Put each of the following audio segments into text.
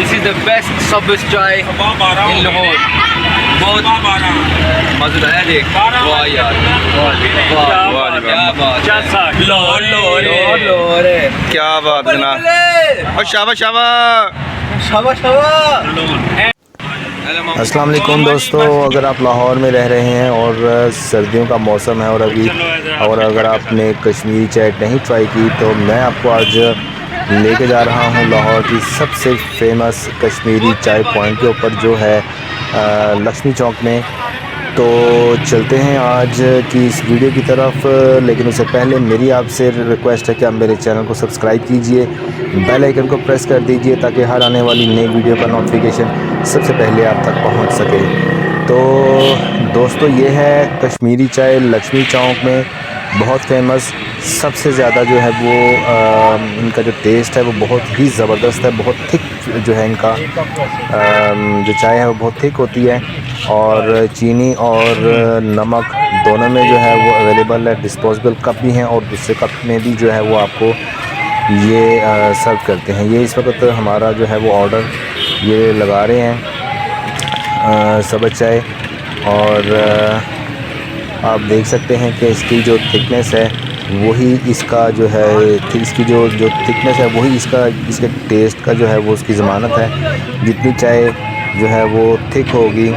This is the best Subway chai in Lahore. बहुत मज़ेदार है। देख वाह यार, वाह क्या बात, लाहौर है, क्या बात जनाब। और शाबाश शाबाश शाबाश शाबाश। अस्सलाम वालेकुम दोस्तों, अगर आप लाहौर में रह रहे हैं और सर्दियों का मौसम है और अगर आपने कश्मीरी चाय नहीं ट्राई की तो मैं आपको आज लेके जा रहा हूं लाहौर की सबसे फेमस कश्मीरी चाय पॉइंट के ऊपर जो है लक्ष्मी चौक में। तो चलते हैं आज की इस वीडियो की तरफ, लेकिन उससे पहले मेरी आपसे रिक्वेस्ट है कि आप मेरे चैनल को सब्सक्राइब कीजिए, बेल आइकन को प्रेस कर दीजिए ताकि हर आने वाली नई वीडियो का नोटिफिकेशन सबसे पहले आप तक पहुंच सके। तो दोस्तों, ये है कश्मीरी चाय लक्ष्मी चौक में, बहुत फेमस। सबसे ज़्यादा जो है वो इनका जो टेस्ट है वो बहुत ही ज़बरदस्त है, बहुत थिक जो है इनका जो चाय है वो बहुत थिक होती है और चीनी और नमक दोनों में जो है वो अवेलेबल है। डिस्पोजेबल कप भी हैं और दूसरे कप में भी जो है वो आपको ये सर्व करते हैं। ये इस वक्त हमारा जो है वो ऑर्डर ये लगा रहे हैं सबज चाय, और आप देख सकते हैं कि इसकी जो थिकनेस है वही इसका जो है इसकी जो थिकनेस है वही इसके टेस्ट का जो है वो उसकी ज़मानत है। जितनी चाय जो है वो थिक होगी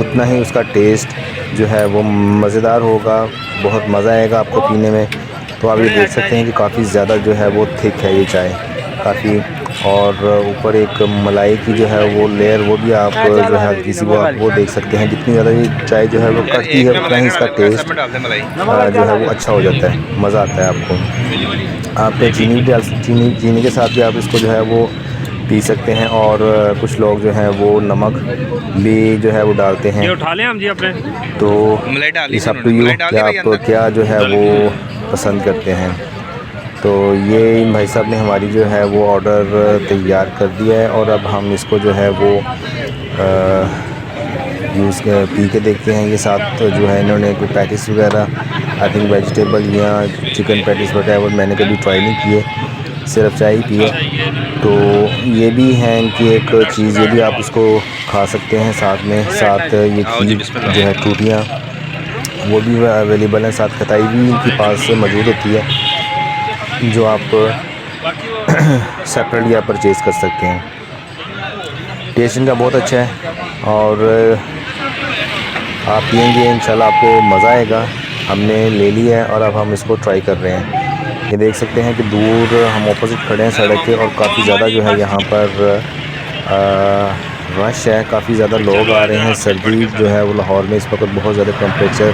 उतना ही उसका टेस्ट जो है वो मज़ेदार होगा, बहुत मज़ा आएगा आपको पीने में। तो आप ये देख सकते हैं कि काफ़ी ज़्यादा जो है वो थिक है ये चाय काफ़ी, और ऊपर एक मलाई की जो है वो लेयर वो भी आप जो है किसी को आप वो देख सकते हैं। जितनी ज़्यादा ये चाय जो है वो कटती है उतना ही इसका टेस्ट जो है वो अच्छा हो जाता है, मज़ा आता है आपको। आप चीनी के साथ भी आप इसको जो है वो पी सकते हैं, और कुछ लोग जो है वो नमक भी जो है वो डालते हैं। उठा लें हम जी अपने, तो इट्स अप टू यू कि आप क्या जो है वो पसंद करते हैं। तो ये इन भाई साहब ने हमारी जो है वो ऑर्डर तैयार कर दिया है और अब हम इसको जो है वो यूज़ पी के देखते हैं। ये साथ जो है इन्होंने कोई पैटिस वगैरह आई थिंक वेजिटेबल या चिकन पैटिस वगैरह मैंने कभी ट्राई नहीं किए, सिर्फ चाय ही पिए। तो ये भी है इनकी एक चीज़, ये भी आप इसको खा सकते हैं साथ ये खीर जो है टूटियाँ वो भी अवेलेबल हैं, साथ खटाई भी इनके पास मौजूद होती है जो आप सेपरेट या परचेज़ कर सकते हैं। टेस्ट इनका बहुत अच्छा है और आप पिएंगे इंशाल्लाह आपको मज़ा आएगा। हमने ले लिया है और अब हम इसको ट्राई कर रहे हैं। ये देख सकते हैं कि दूर हम ऑपोजिट खड़े हैं सड़क के और काफ़ी ज़्यादा जो है यहाँ पर रश है, काफ़ी ज़्यादा लोग आ रहे हैं। सर्दी जो है वो लाहौर में इस वक्त बहुत ज़्यादा टेम्परेचर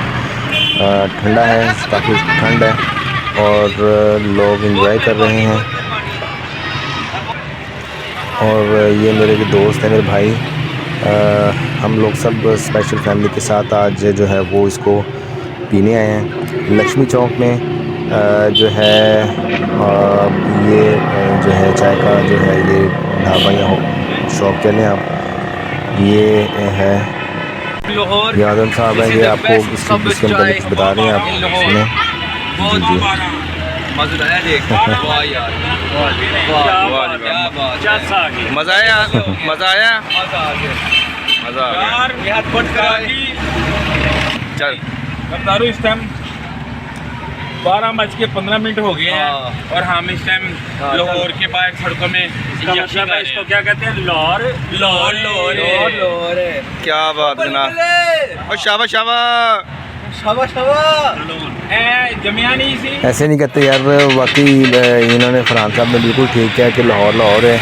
ठंडा है, काफ़ी ठंड है और लोग एंजॉय कर रहे हैं। और ये मेरे जो दोस्त हैं, मेरे भाई, हम लोग सब स्पेशल फैमिली के साथ आज जो है वो इसको पीने आए हैं लक्ष्मी चौक में। जो है ये जो है चाय का जो है ये ढाबा या शॉप चलें आप, ये है यादव साहब हैं, ये आपको इसके बारे में बता रहे हैं, आप सुने। जी मज़ा आया। देख वाह यार, मज़ा आया, मज़ा आया, मज़ा आया। चल दारू इस टाइम 12:15 हो गए हैं और हम इस टाइम लाहौर के बाहर सड़कों में इसको क्या कहते हैं, लाहौर है। क्या बात जनाब। और शाबाश शाबाश शाबाश शाबाश। जमिया नहीं सी ऐसे नहीं कहते यार, वाकई इन्होंने फरहान साहब ने बिल्कुल ठीक किया कि लाहौर है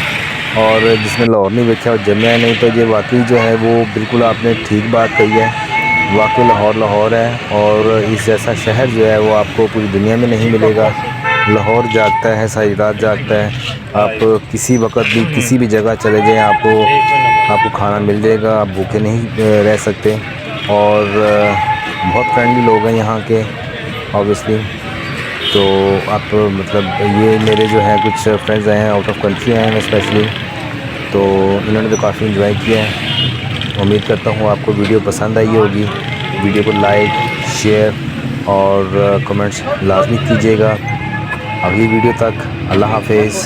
और जिसने लाहौर नहीं देखा और जमिया नहीं, तो ये वाकई जो है वो बिल्कुल आपने ठीक बात कही है। वाकई लाहौर है और इस जैसा शहर जो है वो आपको पूरी दुनिया में नहीं मिलेगा। लाहौर जागता है, सारी रात जागता है। आप किसी वक्त भी किसी भी जगह चले जाएँ आपको खाना मिल जाएगा, आप भूखे नहीं रह सकते। और बहुत फ्रेंडली लोग हैं यहाँ के ऑब्वियसली। तो आप मतलब ये मेरे जो है कुछ फ्रेंड्स आए हैं, आउट ऑफ कंट्री आए हैं स्पेशली, तो इन्होंने तो काफ़ी एंजॉय किया है। उम्मीद करता हूँ आपको वीडियो पसंद आई होगी। वीडियो को लाइक, शेयर और कमेंट्स लाजमी कीजिएगा। अगली वीडियो तक अल्लाह हाफिज़।